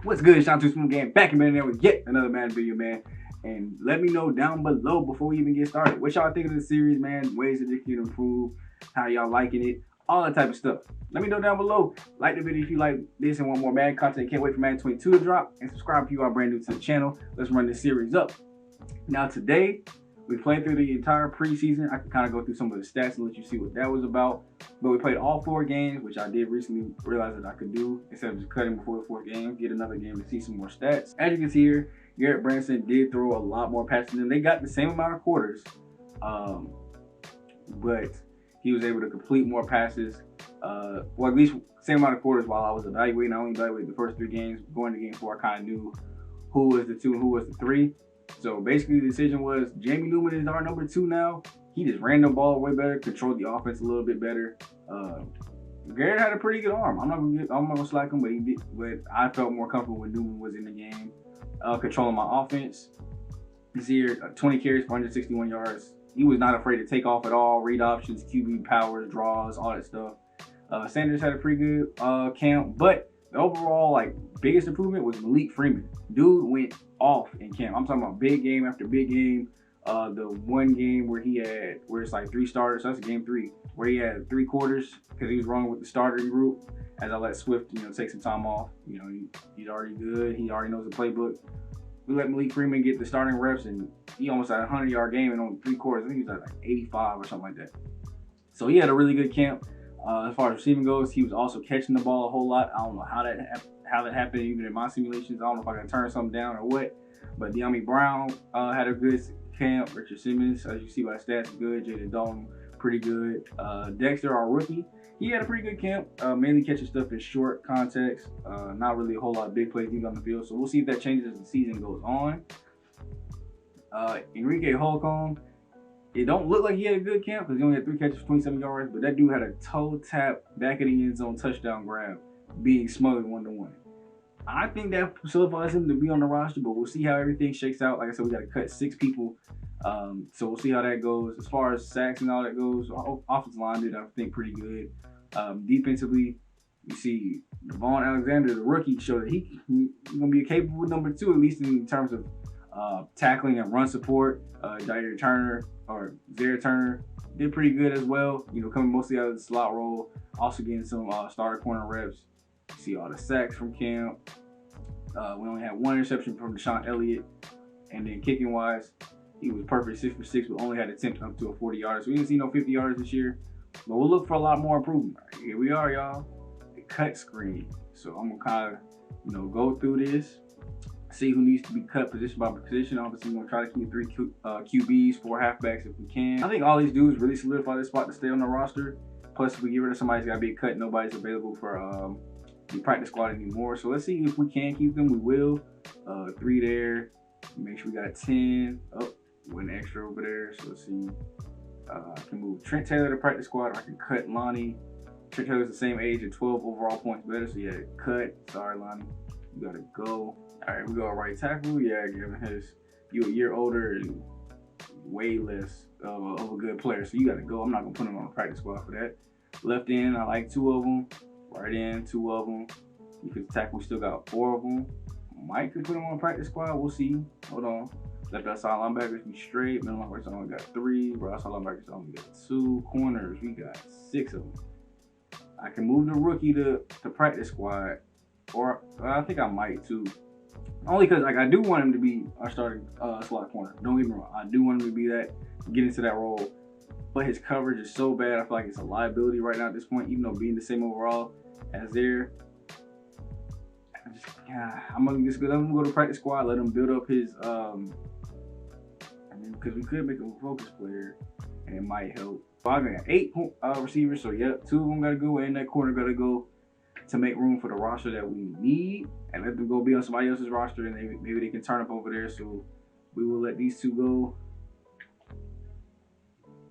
What's good? Shout out to SmooveGotGame back in there with yet another Madden video, man. And let me know down below before we even get started what y'all think of the series, man. Ways that it can improve, how y'all liking it, all that type of stuff. Let me know down below. Like the video if you like this and want more Madden content. Can't wait for Madden 22 to drop. And subscribe if you are brand new to the channel. Let's run this series up. Now today, we played through the entire preseason. I can kind of go through some of the stats and let you see what that was about. But we played all 4 games, which I did recently realize that I could do instead of just cutting before the 4th game. Get another game to see some more stats. As you can see here, Garrett Branson did throw a lot more passes than they got the same amount of quarters, but he was able to complete more passes. Well, at least same amount of quarters while I was evaluating. I only evaluated the first 3 games. Going to game 4, I kind of knew who was the 2 and who was the 3. So basically the decision was Jamie Newman is our number 2 now. He just ran the ball way better, controlled the offense a little bit better. Garrett had a pretty good arm. I'm not gonna slack him, but he did. But I felt more comfortable when Newman was in the game, controlling my offense. This year, 20 carries for 161 yards. He was not afraid to take off at all. Read options, QB powers, draws, all that stuff. Sanders had a pretty good camp, but the overall biggest improvement was Malik Freeman. Dude went off in camp. I'm talking about big game after big game. The one game where it's like 3 starters, so that's game 3, where he had 3 quarters because he was running with the starting group. As I let Swift, take some time off. He's already good. He already knows the playbook. We let Malik Freeman get the starting reps, and he almost had a 100-yard game in only 3 quarters. I think he was at like 85 or something like that. So he had a really good camp. As far as receiving goes, he was also catching the ball a whole lot. I don't know how that happened, even in my simulations. I don't know if I can turn something down or what. But De'Ami Brown had a good camp. Richard Simmons, as you see by stats, good. Jaden Dalton, pretty good. Dexter, our rookie, he had a pretty good camp. Mainly catching stuff in short context. Not really a whole lot of big plays either on the field. So we'll see if that changes as the season goes on. Enrique Holcomb, it don't look like he had a good camp because he only had 3 catches for 27 yards, but that dude had a toe tap back of the end zone touchdown grab, being smothered 1-to-1. I think that solidifies him to be on the roster, but we'll see how everything shakes out. Like I said, we got to cut 6 people, so we'll see how that goes. As far as sacks and all that goes, offensive line did, I think, pretty good. Defensively, you see Devon Alexander, the rookie, showed that he's going to be a capable number 2, at least in terms of tackling and run support. Zaire Turner did pretty good as well. Coming mostly out of the slot role, also getting some starter corner reps. You see all the sacks from camp. We only had 1 interception from Deshaun Elliott, and then kicking wise, he was perfect, 6 for 6, but only had attempts up to a 40-yarder. So we didn't see no 50 yards this year, but we'll look for a lot more improvement. Right, here we are, y'all. The cut screen. So I'm gonna kind of go through this. See who needs to be cut position by position. Obviously, we're going to try to keep 3 QBs, 4 halfbacks if we can. I think all these dudes really solidify this spot to stay on the roster. Plus, if we get rid of somebody who's got to be cut, nobody's available for the practice squad anymore. So let's see if we can keep them. We will. 3 there. Make sure we got 10. Oh, 1 extra over there. So let's see. I can move Trent Taylor to practice squad, or I can cut Lonnie. Trent Taylor's the same age at 12 overall points better. So yeah, cut. Sorry, Lonnie. You got to go. All right, we go right tackle. Yeah, given you a year older and way less of a good player, so you got to go. I'm not gonna put him on the practice squad for that. Left end, I like 2 of them. Right end, 2 of them. Defensive tackle, we still got 4 of them. Might could put him on the practice squad. We'll see. Hold on. Left outside linebackers, we straight. Middle linebackers, I only got 3. Right outside linebackers, I only got 2. Corners, we got 6 of them. I can move the rookie to practice squad, or I think I might too. Only because I do want him to be our starting slot corner. Don't get me wrong. I do want him to be that, get into that role. But his coverage is so bad, I feel like it's a liability right now at this point, even though being the same overall as there. I'm gonna go to practice squad, let him build up his because we could make him a focus player and it might help. So I got 8 receivers, so yeah, 2 of them gotta go, and that corner gotta go to make room for the roster that we need, and let them go be on somebody else's roster, and maybe they can turn up over there. So we will let these 2 go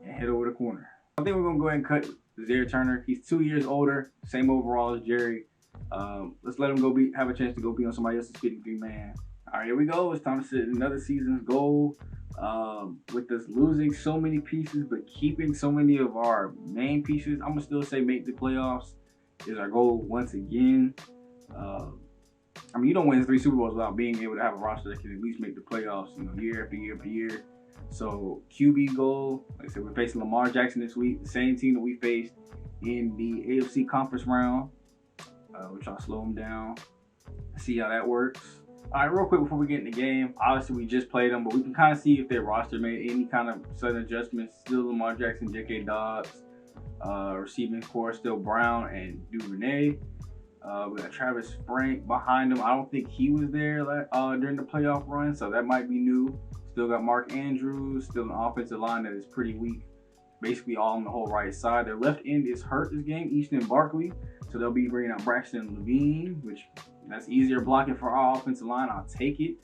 and head over the corner. I think we're gonna go ahead and cut Zaire Turner. He's 2 years older, same overall as Jerry. Let's let him go have a chance to go be on somebody else's 53-man. All right, here we go. It's time to set another season's goal. With us losing so many pieces but keeping so many of our main pieces, I'm gonna still say make the playoffs is our goal once again. I mean, you don't win 3 Super Bowls without being able to have a roster that can at least make the playoffs, you know, year after year after year. So QB goal, like I said, we're facing Lamar Jackson this week, the same team that we faced in the AFC conference round. We're trying to slow him down, see how that works. All right, real quick before we get in the game, obviously we just played them, but we can kind of see if their roster made any kind of sudden adjustments. Still Lamar Jackson, J.K. Dobbs, receiving core still Brown and Duvernay. We got Travis Frank behind him. I don't think he was there during the playoff run, so that might be new. Still got Mark Andrews, still an offensive line that is pretty weak, basically all on the whole right side. Their left end is hurt this game, Easton Barkley, so they'll be bringing out Braxton Levine, which that's easier blocking for our offensive line. I'll take it.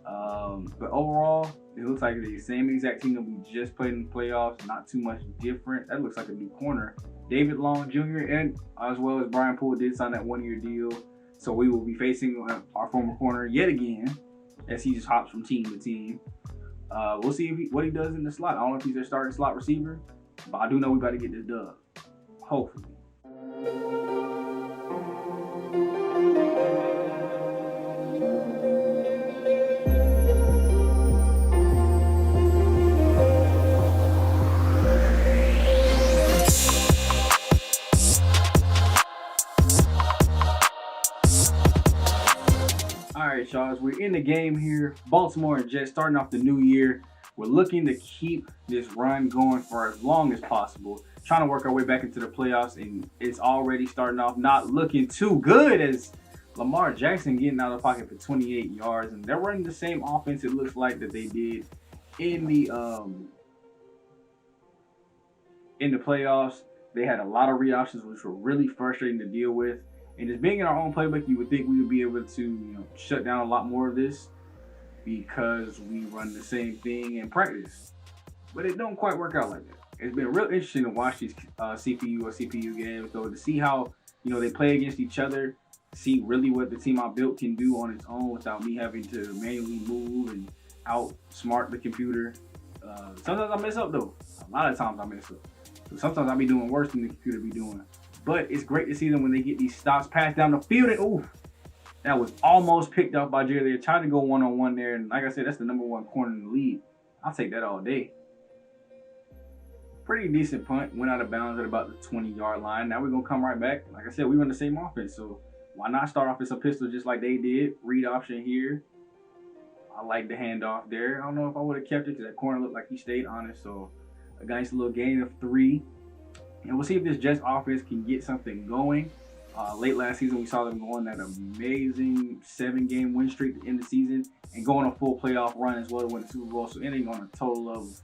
But overall, it looks like the same exact team that we just played in the playoffs. Not too much different. That looks like a new corner. David Long Jr. and as well as Brian Poole did sign that 1-year deal. So we will be facing our former corner yet again as he just hops from team to team. We'll see what he does in the slot. I don't know if he's their starting slot receiver, but I do know we got to get this dub. Hopefully. Alright, y'all, as we're in the game here, Baltimore and Jets starting off the new year. We're looking to keep this run going for as long as possible, trying to work our way back into the playoffs, and it's already starting off not looking too good as Lamar Jackson getting out of the pocket for 28 yards, and they're running the same offense it looks like that they did in the playoffs. They had a lot of read options, which were really frustrating to deal with. And just being in our own playbook, you would think we would be able to, shut down a lot more of this because we run the same thing in practice. But it don't quite work out like that. It's been real interesting to watch these CPU games, though, to see how, they play against each other, see really what the team I built can do on its own without me having to manually move and outsmart the computer. Sometimes I mess up, though. A lot of times I mess up. So sometimes I'll be doing worse than the computer be doing. But it's great to see them when they get these stops passed down the field. And ooh, that was almost picked up by Jerry. They're trying to go one-on-one there. And like I said, that's the #1 corner in the league. I'll take that all day. Pretty decent punt. Went out of bounds at about the 20-yard line. Now we're going to come right back. Like I said, we run the same offense. So why not start off with some pistol just like they did? Read option here. I like the handoff there. I don't know if I would have kept it because that corner looked like he stayed honest. So a nice little gain of 3. And we'll see if this Jets offense can get something going. Late last season, we saw them go on that amazing 7-game win streak to end the season and go on a full playoff run as well to win the Super Bowl. So ending on a total of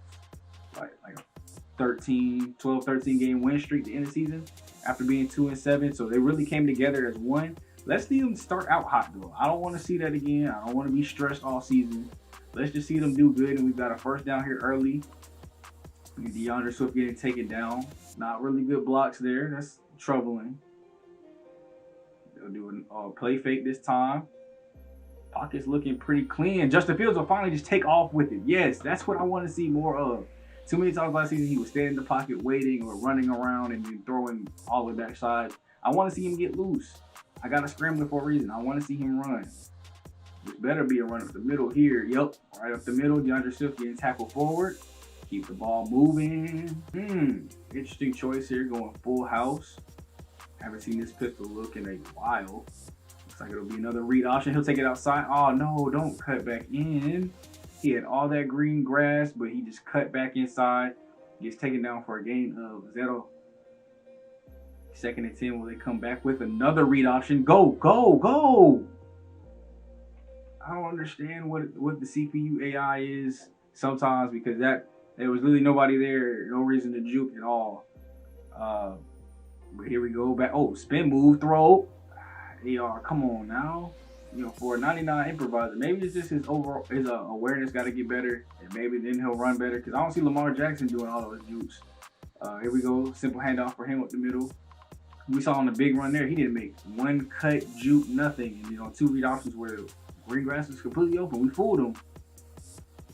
like a 12-13 game win streak to end the season after being 2-7. So they really came together as one. Let's see them start out hot, though. I don't want to see that again. I don't want to be stressed all season. Let's just see them do good. And we've got a first down here early. DeAndre Swift getting taken down. Not really good blocks there. That's troubling. They'll do a play fake this time. Pocket's looking pretty clean. Justin Fields will finally just take off with it. Yes, that's what I want to see more of. Too many times last season he was standing in the pocket waiting or running around and then throwing all the way backside. I want to see him get loose. I got to scramble for a reason. I want to see him run. This better be a run up the middle here. Yep, right up the middle. DeAndre Swift getting tackled forward. Keep the ball moving. Interesting choice here, going full house. Haven't seen this pistol look in a while. Looks like it'll be another read option. He'll take it outside. Oh no, don't cut back in. He had all that green grass, but he just cut back inside. Gets taken down for a gain of 0. 2nd and 10. Will they come back with another read option? Go, go, go! I don't understand what the CPU AI is sometimes because there was really nobody there, no reason to juke at all. But here we go back. Oh, spin move, throw. AR, come on now. For a 99 improviser, maybe it's just his overall awareness got to get better, and maybe then he'll run better. Because I don't see Lamar Jackson doing all those jukes. Here we go, simple handoff for him up the middle. We saw on the big run there, he didn't make one cut, juke, nothing. And 2 read options where green grass was completely open. We fooled him.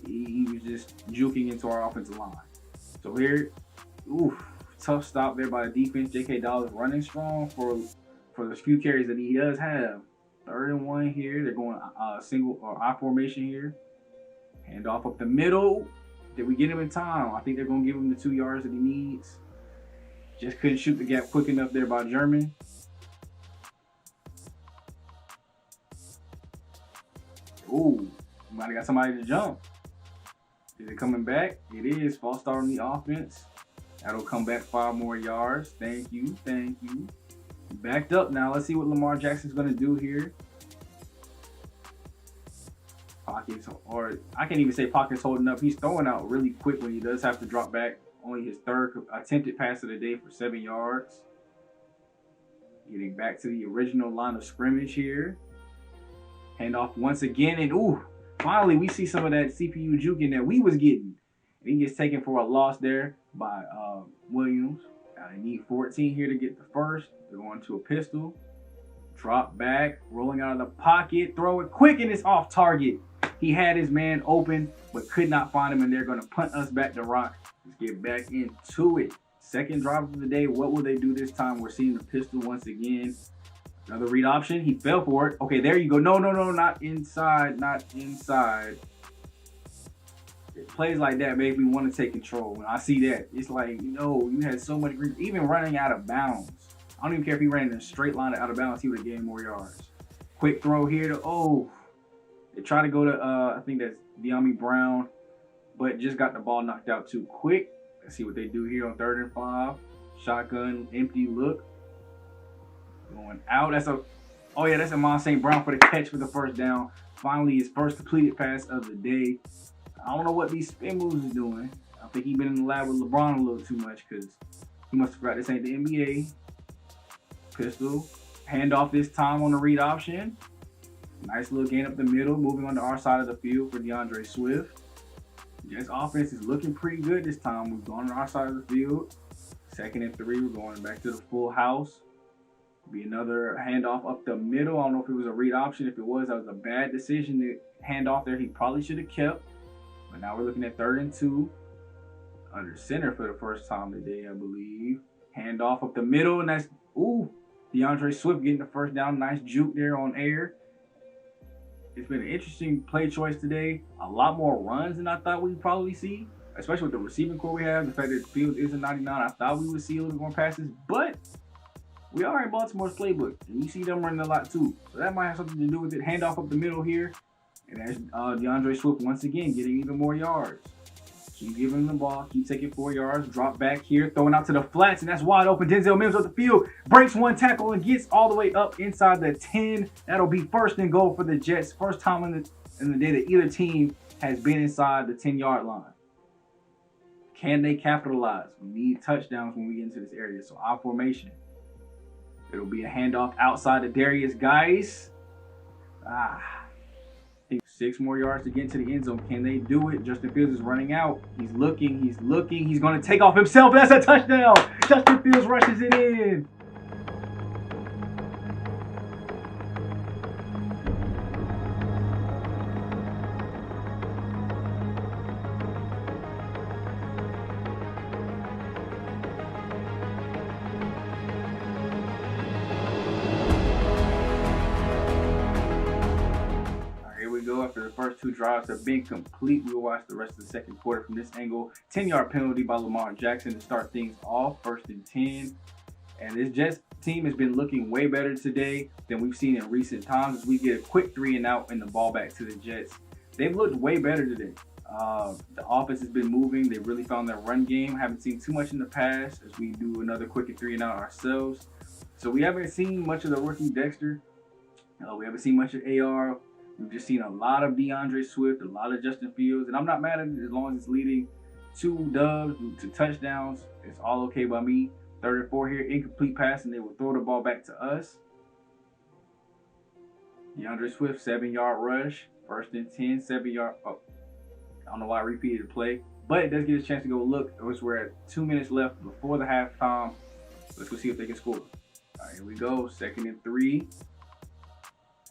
He was just juking into our offensive line. So here, tough stop there by the defense. J.K. Dobbs running strong for the few carries that he does have. 3rd and 1 here. They're going single or I formation here. Hand off up the middle. Did we get him in time? I think they're going to give him the 2 yards that he needs. Just couldn't shoot the gap quick enough there by German. Ooh, might have got somebody to jump. Is it coming back? It is. False start on the offense. That'll come back 5 more yards. Thank you. Thank you. Backed up now. Let's see what Lamar Jackson's going to do here. Pockets, or I can't even say pockets holding up. He's throwing out really quick when he does have to drop back. Only his 3rd attempted pass of the day for 7 yards. Getting back to the original line of scrimmage here. Handoff once again, and ooh, finally we see some of that CPU juking that we was getting. And he gets taken for a loss there by Williams. They need 14 here to get the first. They're going to a pistol. Drop back, rolling out of the pocket, throw it quick, and it's off target. He had his man open, but could not find him, and they're going to punt us back to rock. Let's get back into it. 2nd drive of the day. What will they do this time? We're seeing the pistol once again. Another read option. He fell for it. Okay, there you go. No, not inside. Not inside. Plays like that make me want to take control. When I see that, it's like, you had so much grief. Even running out of bounds. I don't even care if he ran in a straight line out of bounds. He would have gained more yards. Quick throw here to, they try to go to, I think that's De'Ami Brown, but just got the ball knocked out too quick. Let's see what they do here on 3rd and 5. Shotgun, empty look. Going out. That's Amon St. Brown for the catch for the 1st down. Finally, his first completed pass of the day. I don't know what these spin moves is doing. I think he's been in the lab with LeBron a little too much because he must have forgot this ain't the NBA. Pistol. Handoff this time on the read option. Nice little gain up the middle. Moving on to our side of the field for DeAndre Swift. Jets offense is looking pretty good this time. We've gone on our side of the field. 2nd and 3. We're going back to the full house. Be another handoff up the middle. I don't know if it was a read option. If it was, that was a bad decision to hand off there. He probably should have kept. But now we're looking at 3rd and 2. Under center for the first time today, I believe. Handoff up the middle, and that's, DeAndre Swift getting the 1st down. Nice juke there on air. It's been an interesting play choice today. A lot more runs than I thought we'd probably see, especially with the receiving core we have. The fact that the field is a 99, I thought we would see a little bit more passes, but we are in Baltimore's playbook, and you see them running a lot too. So that might have something to do with it. Handoff up the middle here. And there's DeAndre Swift once again getting even more yards. Keep giving him the ball. Keep taking 4 yards. Drop back here. Throwing out to the flats, and that's wide open. Denzel Mims up the field. Breaks 1 tackle and gets all the way up inside the 10. That'll be 1st and goal for the Jets. First time in the day that either team has been inside the 10-yard line. Can they capitalize? We need touchdowns when we get into this area. So I formation. It'll be a handoff outside to Darius Guice. 6 more yards to get into the end zone. Can they do it? Justin Fields is running out. He's looking. He's going to take off himself. That's a touchdown. Justin Fields rushes it in. After the first 2 drives have been complete, we'll watch the rest of the 2nd quarter from this angle. 10-yard penalty by Lamar Jackson to start things off. 1st and 10. And this Jets team has been looking way better today than we've seen in recent times as we get a quick 3 and out and the ball back to the Jets. They've looked way better today. The offense has been moving. They've really found their run game. Haven't seen too much in the past as we do another quick 3 and out ourselves. So we haven't seen much of the rookie Dexter. We haven't seen much of AR. We've just seen a lot of DeAndre Swift, a lot of Justin Fields, and I'm not mad at it as long as it's leading to dubs, to touchdowns. It's all okay by me. 3rd and 4 here, incomplete pass, and they will throw the ball back to us. DeAndre Swift, 7-yard rush. 1st and 10, 7-yard. I don't know why I repeated the play, but it does give us a chance to go look. We're at 2 minutes left before the halftime. Let's go see if they can score. All right, here we go. 2nd and 3.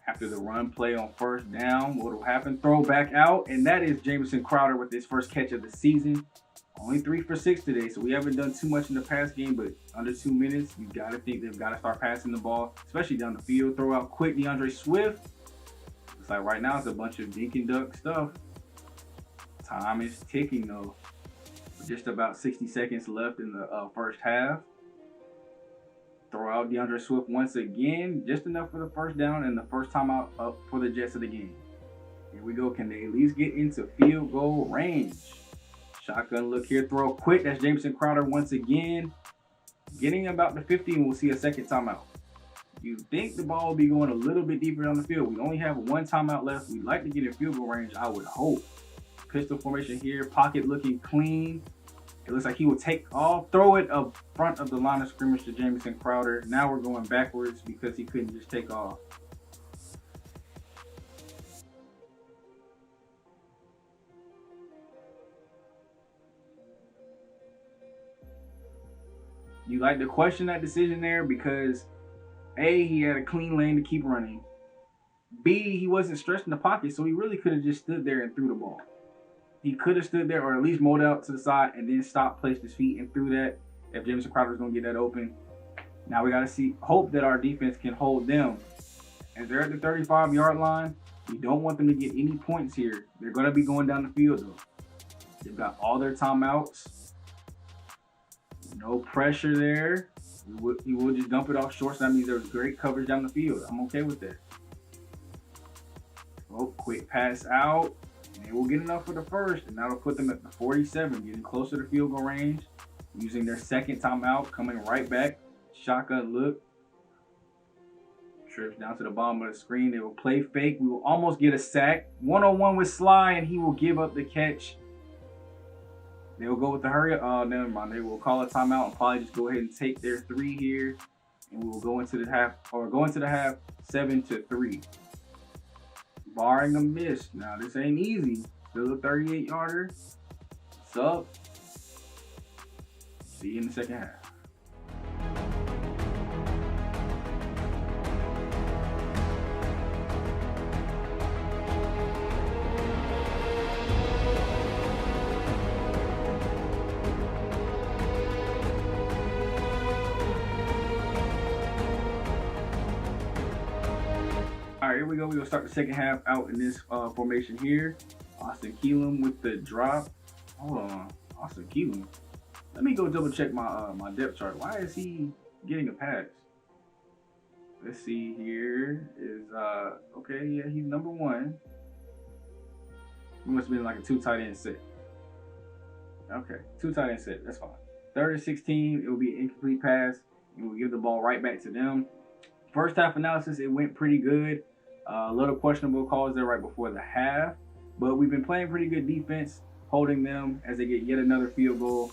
After the run play on 1st down, what will happen? Throw back out, and that is Jamison Crowder with his first catch of the season Only 3 for 6 today, so we haven't done too much in the pass game, but under 2 minutes, you got to think they've got to start passing the ball, especially down the field. Throw out quick, DeAndre Swift. It's like right now it's a bunch of dink and duck stuff. Time is ticking though. Just about 60 seconds left in the first half. Throw out DeAndre Swift once again, just enough for the first down and the first timeout up for the Jets of the game. Here we go. Can they at least get into field goal range? Shotgun look here. Throw quick. That's Jamison Crowder once again. Getting about the 50, and we'll see a second timeout. You think the ball will be going a little bit deeper down the field. We only have one timeout left. We'd like to get in field goal range, I would hope. Pistol formation here. Pocket looking clean. It looks like he will take off, throw it up front of the line of scrimmage to Jamison Crowder. Now we're going backwards because he couldn't just take off. You like to question that decision there because A, he had a clean lane to keep running. B, he wasn't stretched in the pocket, so he really could have just stood there and threw the ball. He could have stood there or at least molded out to the side and then stopped, placed his feet, and threw that if Jamison Crowder was going to get that open. Now we got to hope that our defense can hold them. As they're at the 35-yard line, we don't want them to get any points here. They're going to be going down the field, though. They've got all their timeouts. No pressure there. He will just dump it off short, so that means there's great coverage down the field. I'm okay with that. Oh, quick pass out. And they will get enough for the first, and that'll put them at the 47, getting closer to field goal range. Using their second timeout, coming right back. Shotgun look. Trips down to the bottom of the screen. They will play fake. We will almost get a sack. One-on-one with Sly, and he will give up the catch. They will go with the hurry up. Oh, never mind. They will call a timeout and probably just go ahead and take their 3 here. And we will go into the half, 7-3. Barring a miss. Now, this ain't easy. Still a 38-yarder. What's up? See you in the second half. All right, here we go. We're going to start the second half out in this formation here. Austin Keelan with the drop. Hold on. Austin Keelan. Let me go double check my my depth chart. Why is he getting a pass? Let's see here. Okay, yeah, he's number 1. He must have been like a 2 tight end set. Okay, 2 tight end set. That's fine. 3rd and 16. It will be an incomplete pass. And we'll give the ball right back to them. First half analysis, it went pretty good. A little questionable calls there right before the half. But we've been playing pretty good defense, holding them as they get yet another field goal.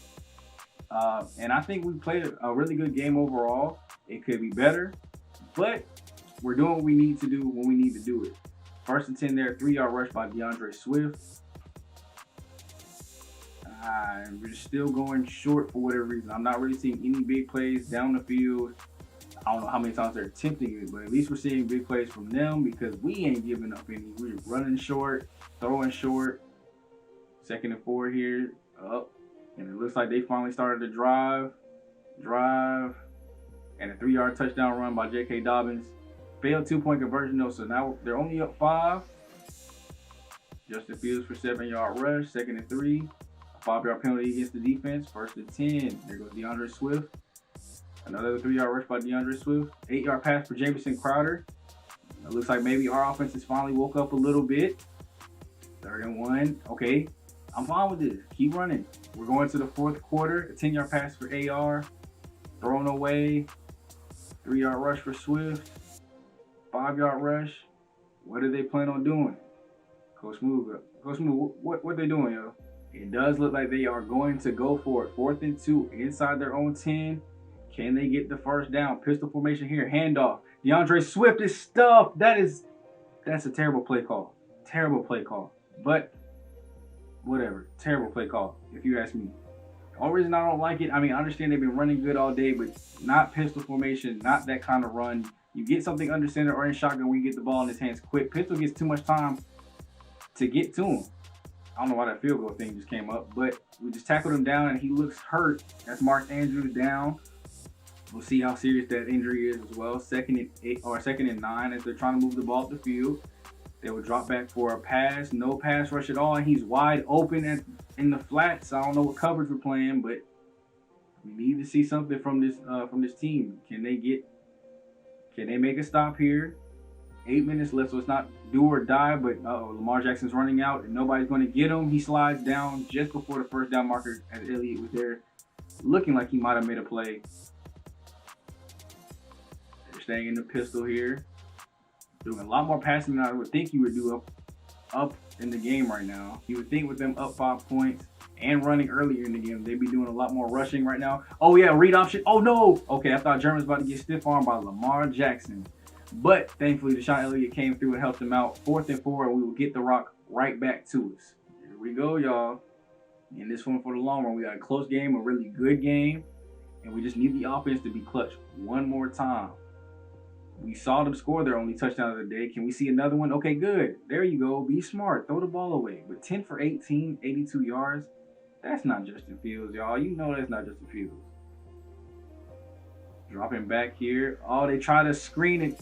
And I think we played a really good game overall. It could be better, but we're doing what we need to do when we need to do it. 1st and 10 there, 3-yard rush by DeAndre Swift. We're still going short for whatever reason. I'm not really seeing any big plays down the field. I don't know how many times they're attempting it, but at least we're seeing big plays from them because we ain't giving up any. We're running short, throwing short. 2nd and 4 here. Up. And it looks like they finally started to drive. And a 3-yard touchdown run by J.K. Dobbins. Failed 2-point conversion though, so now they're only up 5. Justin Fields for 7-yard rush. 2nd and 3. A 5-yard penalty against the defense. 1st and 10. There goes DeAndre Swift. Another 3-yard rush by DeAndre Swift. 8-yard pass for Jamison Crowder. It looks like maybe our offense has finally woke up a little bit. 3rd and 1. Okay, I'm fine with this. Keep running. We're going to the 4th quarter. A 10-yard pass for AR. Thrown away. 3-yard rush for Swift. 5-yard rush. What do they plan on doing? Coach Smooth, what they doing, yo? It does look like they are going to go for it. 4th and 2 inside their own 10. Can they get the first down? Pistol formation here. Handoff. DeAndre Swift is stuffed. That's a terrible play call. Terrible play call. But whatever. Terrible play call, if you ask me. The only reason I don't like it, I mean, I understand they've been running good all day, but not pistol formation, not that kind of run. You get something under center or in shotgun when you get the ball in his hands quick. Pistol gets too much time to get to him. I don't know why that field goal thing just came up, but we just tackled him down and he looks hurt. That's Mark Andrews down. We'll see how serious that injury is as well. Second and 8 or second and 9 as they're trying to move the ball up the field. They will drop back for a pass, no pass rush at all, and he's wide open in the flats. I don't know what coverage we're playing, but we need to see something from this team. Can they make a stop here? 8 minutes left, so it's not do or die, but Lamar Jackson's running out and nobody's going to get him. He slides down just before the first down marker as Elliott was there, looking like he might have made a play. They're staying in the pistol here. Doing a lot more passing than I would think you would do up in the game right now. You would think with them up 5 points and running earlier in the game, they'd be doing a lot more rushing right now. Oh yeah, read option. Oh no! Okay, I thought German was about to get stiff armed by Lamar Jackson. But thankfully, Deshaun Elliott came through and helped him out. 4th and 4, and we will get the rock right back to us. Here we go, y'all. In this one for the long run, we got a close game, a really good game, and we just need the offense to be clutch one more time. We saw them score their only touchdown of the day. Can we see another one? Okay, good. There you go. Be smart. Throw the ball away. But 10 for 18, 82 yards, that's not Justin Fields, y'all. You know that's not Justin Fields. Dropping back here. Oh, they try to screen it.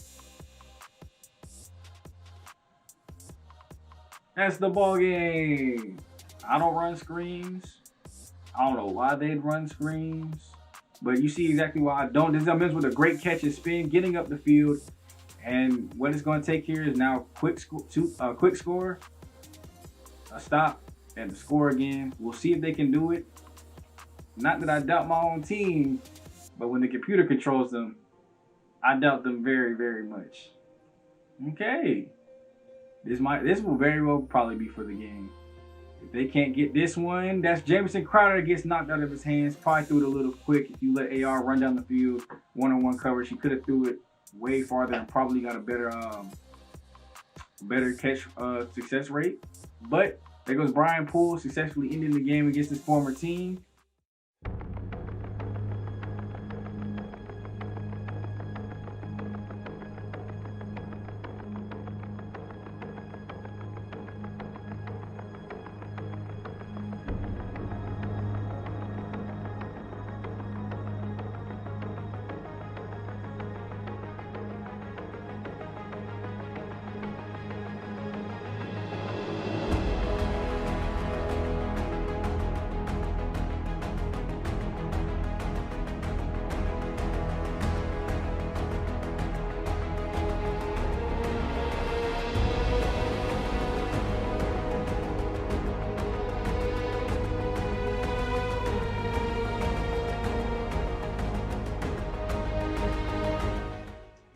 That's the ball game. I don't run screens. I don't know why they'd run screens. But you see exactly why I don't. This is with a great catch and spin, getting up the field. And what it's going to take here is now quick score, a stop, and the score again. We'll see if they can do it. Not that I doubt my own team, but when the computer controls them, I doubt them very, very much. Okay. This will very well probably be for the game. If they can't get this one, that's Jamison Crowder that gets knocked out of his hands. Probably threw it a little quick. If you let AR run down the field, one-on-one coverage, he could have threw it way farther and probably got a better catch success rate. But there goes Brian Poole, successfully ending the game against his former team.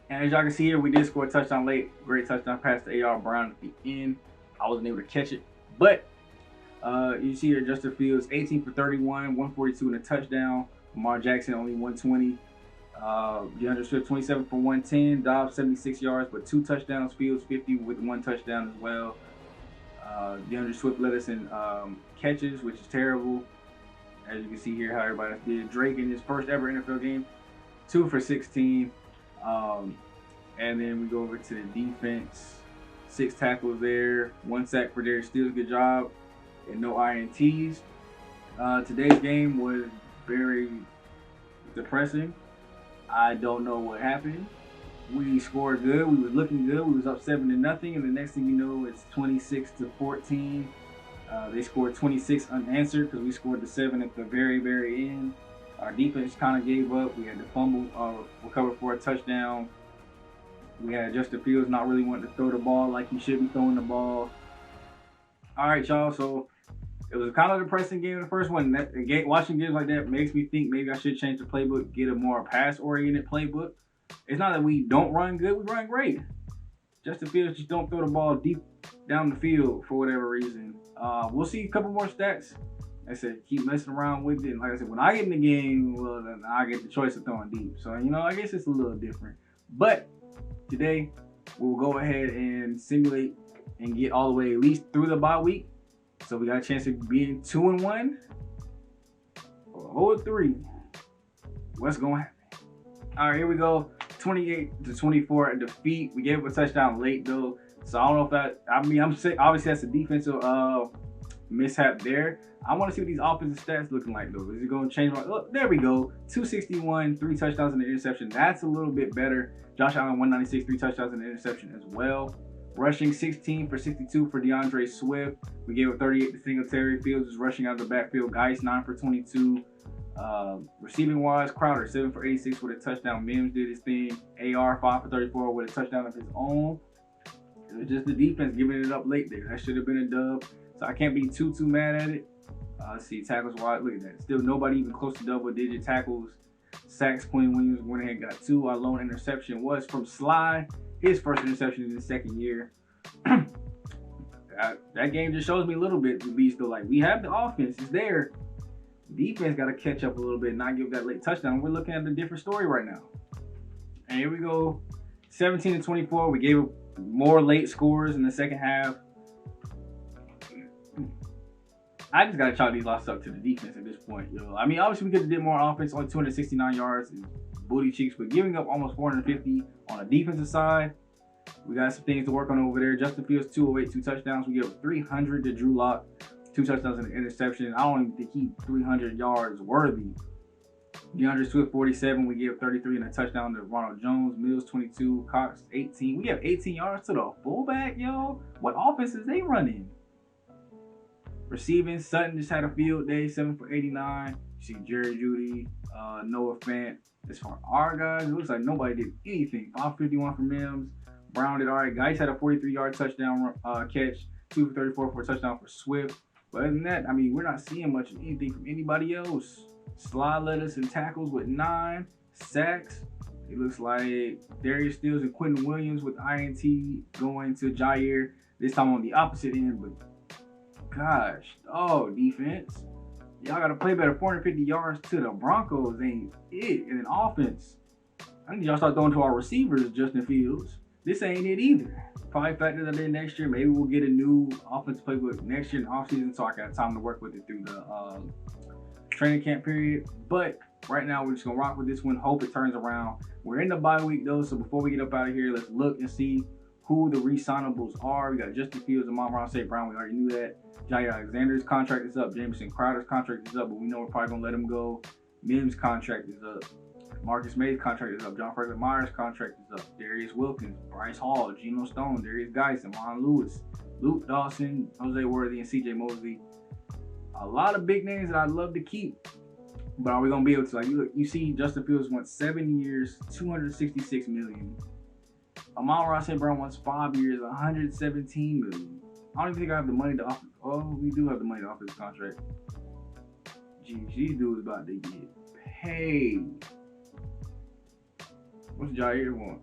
And as y'all can see here, we did score a touchdown late. Great touchdown pass to A.R. Brown at the end. I wasn't able to catch it. But you see here, Justin Fields, 18 for 31, 142 and a touchdown. Lamar Jackson, only 120. DeAndre Swift, 27 for 110. Dobbs, 76 yards, but 2 touchdowns. Fields, 50 with 1 touchdown as well. DeAndre Swift led us in catches, which is terrible. As you can see here, how everybody did. Drake in his first ever NFL game, 2 for 16. And then we go over to the defense. 6 tackles there, 1 sack for Darius Steele. Good job, and no INTs. Today's game was very depressing. I don't know what happened. We scored good. We was looking good. We was up 7-0, and the next thing you know, it's 26-14. They scored 26 unanswered because we scored the 7 at the very, very end. Our defense kind of gave up. We had to fumble, recover for a touchdown. We had Justin Fields not really wanting to throw the ball like he should be throwing the ball. All right, y'all. So it was kind of a depressing game in the first one. Watching games like that makes me think maybe I should change the playbook, get a more pass-oriented playbook. It's not that we don't run good. We run great. Justin Fields just don't throw the ball deep down the field for whatever reason. We'll see a couple more stats. Like I said, keep messing around with it. And like I said, when I get in the game, well, then I get the choice of throwing deep. So, I guess it's a little different. But today, we'll go ahead and simulate and get all the way at least through the bye week. So we got a chance of being 2-1 or 0-3. What's going to happen? All right, here we go. 28-24 a defeat. We gave up a touchdown late though. So I don't know if that. I'm saying obviously that's a defensive mishap there. I want to see what these offensive stats looking like though. Is it going to change? Oh, there we go. 261, 3 touchdowns and an interception. That's a little bit better. Josh Allen 196, 3 touchdowns and an interception as well. Rushing 16 for 62 for DeAndre Swift. We gave up 38 to Singletary. Fields is rushing out of the backfield. Geis 9 for 22. Receiving wise, Crowder 7 for 86 with a touchdown. Mims did his thing. AR 5 for 34 with a touchdown of his own. It was just the defense giving it up late there. That should have been a dub. So I can't be too mad at it. Let's see, tackles wise. Look at that. Still nobody even close to double-digit tackles. Sacks, Quinn Williams went ahead and got 2. Our lone interception was from Sly. His first interception in his second year. That game just shows me a little bit, at least, though. Like, we have the offense. It's there. Defense got to catch up a little bit and not give that late touchdown. We're looking at a different story right now. And here we go. 17-24. We gave up more late scores in the second half. I just got to chalk these losses up to the defense at this point, yo. I mean, obviously, we could have did more offense, only 269 yards and booty cheeks, but giving up almost 450 on the defensive side, we got some things to work on over there. Justin Fields, 208, 2 touchdowns. We give up 300 to Drew Lock, 2 touchdowns and an interception. I don't even think he's 300 yards worthy. DeAndre Swift, 47. We give 33 and a touchdown to Ronald Jones. Mills, 22. Cox, 18. We have 18 yards to the fullback, yo. What offense is they running? Receiving, Sutton just had a field day, 7 for 89. You see Jerry Jeudy, Noah Fant. As far as our guys, it looks like nobody did anything. 551 for Mims. Brown did all right. Guys had a 43-yard touchdown catch, 2 for 34 for a touchdown for Swift. But other than that, I mean, we're not seeing much of anything from anybody else. Sly led us in tackles with 9 sacks. It looks like Darius Stills and Quentin Williams with INT going to Jair. This time on the opposite end, but gosh, oh, defense. Y'all got to play better. 450 yards to the Broncos ain't it. And then offense, I need y'all start throwing to our receivers, Justin Fields. This ain't it either. Probably factor that in next year. Maybe we'll get a new offense playbook next year in the offseason so I got time to work with it through the training camp period. But right now, we're just going to rock with this one. Hope it turns around. We're in the bye week, though, so before we get up out of here, let's look and see who the re-signables are. We got Justin Fields and Amon-Ra St. Brown. We already knew that. Jair Alexander's contract is up. Jamison Crowder's contract is up, but we know we're probably going to let him go. Mims' contract is up. Marcus May's contract is up. John Franklin Myers' contract is up. Darius Wilkins, Bryce Hall, Geno Stone, Darius Geis, Amon Lewis, Luke Dawson, Jose Worthy, and CJ Mosley. A lot of big names that I'd love to keep. But are we going to be able to? Like, you see Justin Fields wants 7 years, $266 million. Amon-Ra St. Brown wants 5 years, $117 million. I don't even think I have the money to offer. Oh, we do have the money to offer this contract. Geez, these dudes about to get paid. What's Jair want?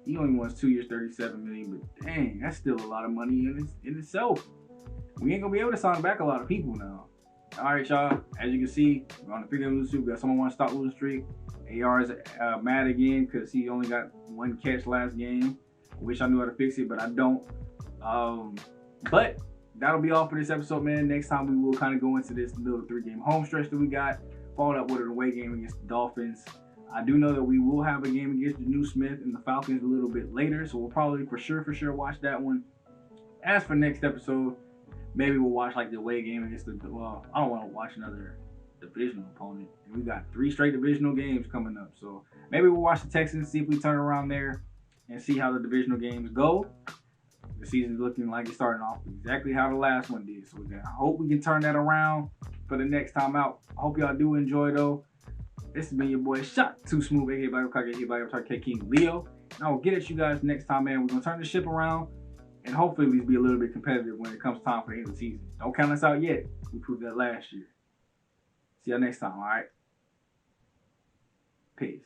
He only wants 2 years, $37 million, but dang, that's still a lot of money in itself. We ain't gonna be able to sign back a lot of people now. All right, y'all. As you can see, we're on the 3-game losing streak. We got someone want to stop losing streak. AR is mad again because he only got 1 catch last game. I wish I knew how to fix it, but I don't. But that'll be all for this episode, man. Next time we will kind of go into this little 3-game home stretch that we got, followed up with an away game against the Dolphins. I do know that we will have a game against the New Smith and the Falcons a little bit later, so we'll probably for sure watch that one. As for next episode, maybe we'll watch like the away game against the, well, I don't want to watch another divisional opponent. And we got 3 straight divisional games coming up, so maybe we'll watch the Texans, see if we turn around there and see how the divisional games go. The season's looking like it's starting off exactly how the last one did, so I hope we can turn that around for the next time out. I hope y'all do enjoy though. This has been your boy Shot Too Smooth, aka Bible Cock, aka Bible Talk, King Leo. And I will get at you guys next time, man. We're gonna turn the ship around and hopefully at least be a little bit competitive when it comes time for the end of the season. Don't count us out yet. We proved that last year. See y'all next time, all right? Peace.